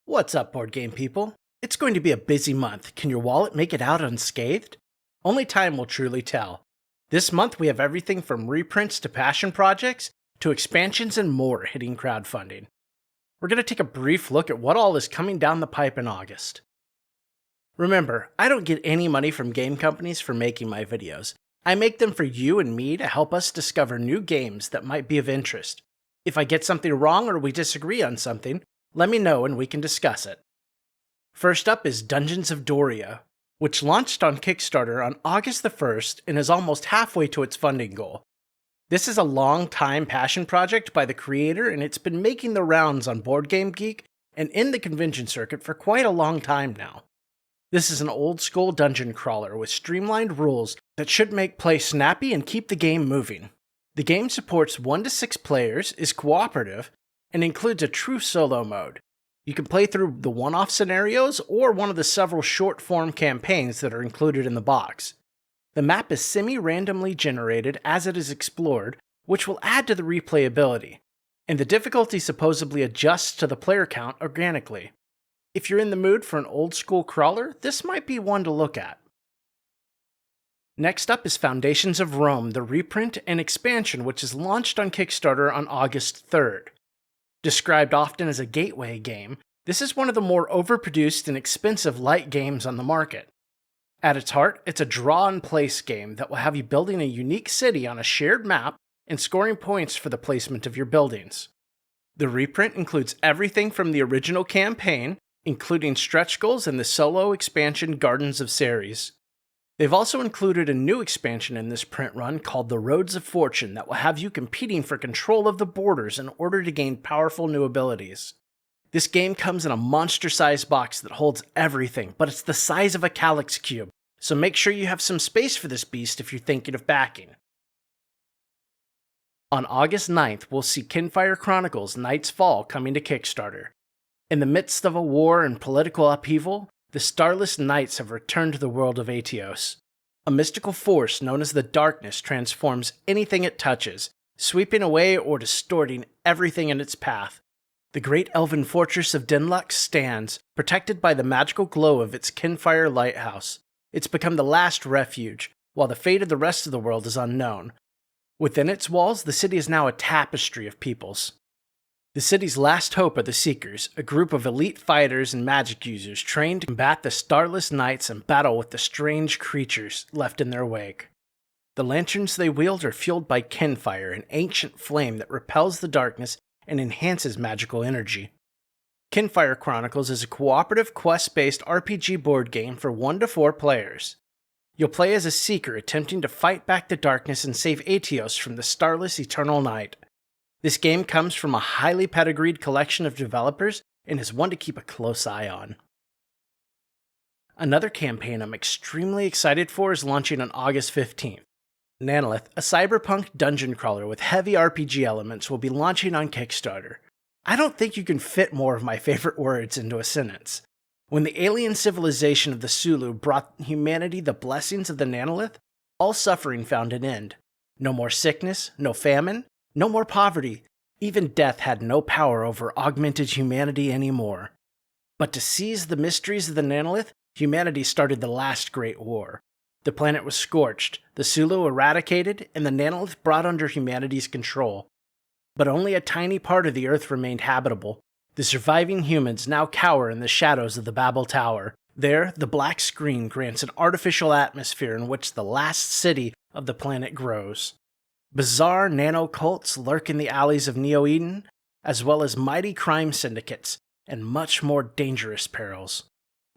What's up, board game people? It's going to be a busy month. Can your wallet make it out unscathed? Only time will truly tell. This month we have everything from reprints to passion projects to expansions and more hitting crowdfunding. We're going to take a brief look at what all is coming down the pipe in August. Remember, I don't get any money from game companies for making my videos. I make them for you and me to help us discover new games that might be of interest. If I get something wrong or we disagree on something, let me know and we can discuss it. First up is Dungeons of Doria, which launched on Kickstarter on August the 1st and is almost halfway to its funding goal. This is a long-time passion project by the creator, and it's been making the rounds on Board Game Geek and in the convention circuit for quite a long time now. This is an old-school dungeon crawler with streamlined rules that should make play snappy and keep the game moving. The game supports 1 to 6 players, is cooperative, and includes a true solo mode. You can play through the one-off scenarios or one of the several short-form campaigns that are included in the box. The map is semi-randomly generated as it is explored, which will add to the replayability, and the difficulty supposedly adjusts to the player count organically. If you're in the mood for an old-school crawler, this might be one to look at. Next up is Foundations of Rome, the reprint and expansion which is launched on Kickstarter on August 3rd. Described often as a gateway game, this is one of the more overproduced and expensive light games on the market. At its heart, it's a draw-and-place game that will have you building a unique city on a shared map and scoring points for the placement of your buildings. The reprint includes everything from the original campaign, including stretch goals and the solo expansion Gardens of Ceres. They've also included a new expansion in this print run called the Roads of Fortune that will have you competing for control of the borders in order to gain powerful new abilities. This game comes in a monster-sized box that holds everything, but it's the size of a calyx cube, so make sure you have some space for this beast if you're thinking of backing. On August 9th, we'll see Kinfire Chronicles Night's Fall coming to Kickstarter. In the midst of a war and political upheaval, the Starless Knights have returned to the world of Aetios. A mystical force known as the Darkness transforms anything it touches, sweeping away or distorting everything in its path. The great elven fortress of Dinlux stands, protected by the magical glow of its Kinfire lighthouse. It's become the last refuge, while the fate of the rest of the world is unknown. Within its walls, the city is now a tapestry of peoples. The city's last hope are the Seekers, a group of elite fighters and magic users trained to combat the Starless Knights and battle with the strange creatures left in their wake. The lanterns they wield are fueled by Kinfire, an ancient flame that repels the darkness and enhances magical energy. Kinfire Chronicles is a cooperative quest-based RPG board game for 1 to 4 players. You'll play as a Seeker attempting to fight back the darkness and save Aetios from the Starless Eternal Night. This game comes from a highly pedigreed collection of developers and is one to keep a close eye on. Another campaign I'm extremely excited for is launching on August 15th. Nanolith, a cyberpunk dungeon crawler with heavy RPG elements, will be launching on Kickstarter. I don't think you can fit more of my favorite words into a sentence. When the alien civilization of the Sulu brought humanity the blessings of the Nanolith, all suffering found an end. No more sickness, no famine, no more poverty. Even death had no power over augmented humanity anymore. But to seize the mysteries of the Nanolith, humanity started the last great war. The planet was scorched, the Sulu eradicated, and the Nanolith brought under humanity's control. But only a tiny part of the Earth remained habitable. The surviving humans now cower in the shadows of the Babel Tower. There, the black screen grants an artificial atmosphere in which the last city of the planet grows. Bizarre nano-cults lurk in the alleys of Neo-Eden, as well as mighty crime syndicates, and much more dangerous perils.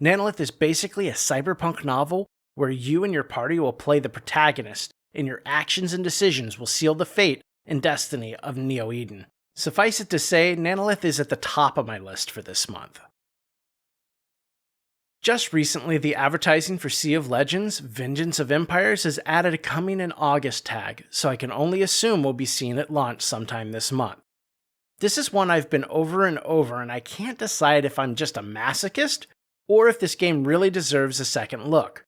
Nanolith is basically a cyberpunk novel where you and your party will play the protagonist, and your actions and decisions will seal the fate and destiny of Neo-Eden. Suffice it to say, Nanolith is at the top of my list for this month. Just recently, the advertising for Sea of Legends, Vengeance of Empires has added a Coming in August tag, so I can only assume we'll be seeing it launch sometime this month. This is one I've been over and over, and I can't decide if I'm just a masochist, or if this game really deserves a second look.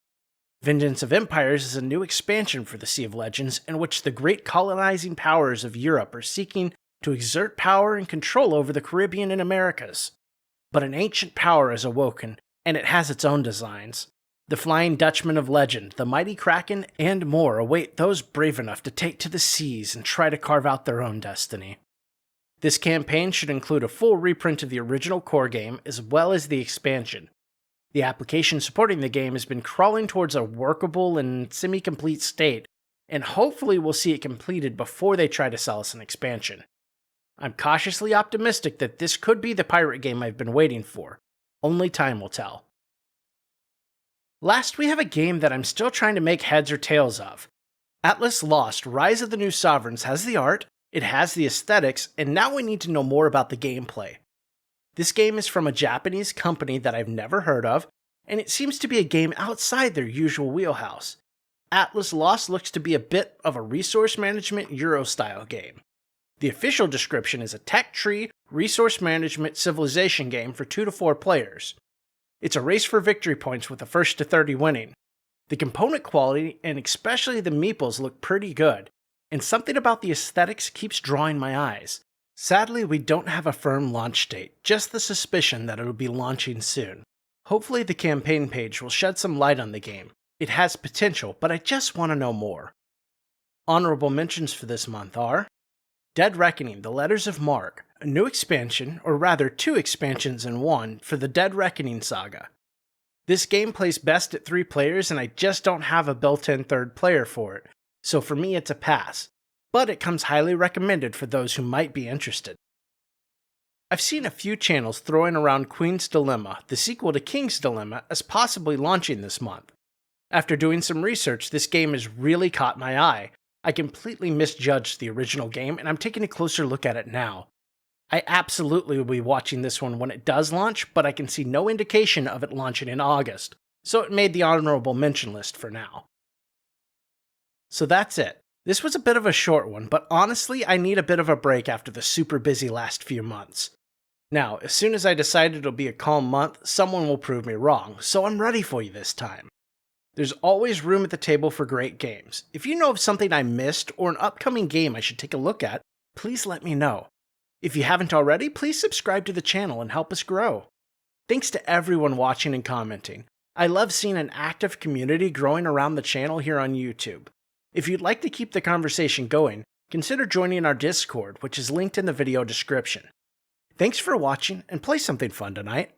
Vengeance of Empires is a new expansion for the Sea of Legends, in which the great colonizing powers of Europe are seeking to exert power and control over the Caribbean and Americas. but an ancient power is awoken, and it has its own designs. The Flying Dutchman of legend, the Mighty Kraken, and more await those brave enough to take to the seas and try to carve out their own destiny. This campaign should include a full reprint of the original core game as well as the expansion. The application supporting the game has been crawling towards a workable and semi-complete state, and hopefully we'll see it completed before they try to sell us an expansion. I'm cautiously optimistic that this could be the pirate game I've been waiting for. Only time will tell. Last, we have a game that I'm still trying to make heads or tails of. Atlas Lost: Rise of the New Sovereigns has the art, it has the aesthetics, and now we need to know more about the gameplay. This game is from a Japanese company that I've never heard of, and it seems to be a game outside their usual wheelhouse. Atlas Lost looks to be a bit of a resource management Euro-style game. The official description is a tech tree, resource management civilization game for 2 to 4 players. It's a race for victory points with a first to 30 winning. The component quality, and especially the meeples, look pretty good, and something about the aesthetics keeps drawing my eyes. Sadly, we don't have a firm launch date, just the suspicion that it'll be launching soon. Hopefully the campaign page will shed some light on the game. It has potential, but I just want to know more. Honorable mentions for this month are Dead Reckoning: The Letters of Marque, a new expansion, or rather 2 expansions in one, for the Dead Reckoning saga. This game plays best at 3 players and I just don't have a built-in third player for it, so for me it's a pass, but it comes highly recommended for those who might be interested. I've seen a few channels throwing around Queen's Dilemma, the sequel to King's Dilemma, as possibly launching this month. After doing some research, this game has really caught my eye. I completely misjudged the original game and I'm taking a closer look at it now. I absolutely will be watching this one when it does launch, but I can see no indication of it launching in August, so it made the honorable mention list for now. So that's it. This was a bit of a short one, but honestly I need a bit of a break after the super busy last few months. Now, as soon as I decide it'll be a calm month, someone will prove me wrong, so I'm ready for you this time. There's always room at the table for great games. If you know of something I missed or an upcoming game I should take a look at, please let me know. If you haven't already, please subscribe to the channel and help us grow. Thanks to everyone watching and commenting. I love seeing an active community growing around the channel here on YouTube. If you'd like to keep the conversation going, consider joining our Discord, which is linked in the video description. Thanks for watching and play something fun tonight.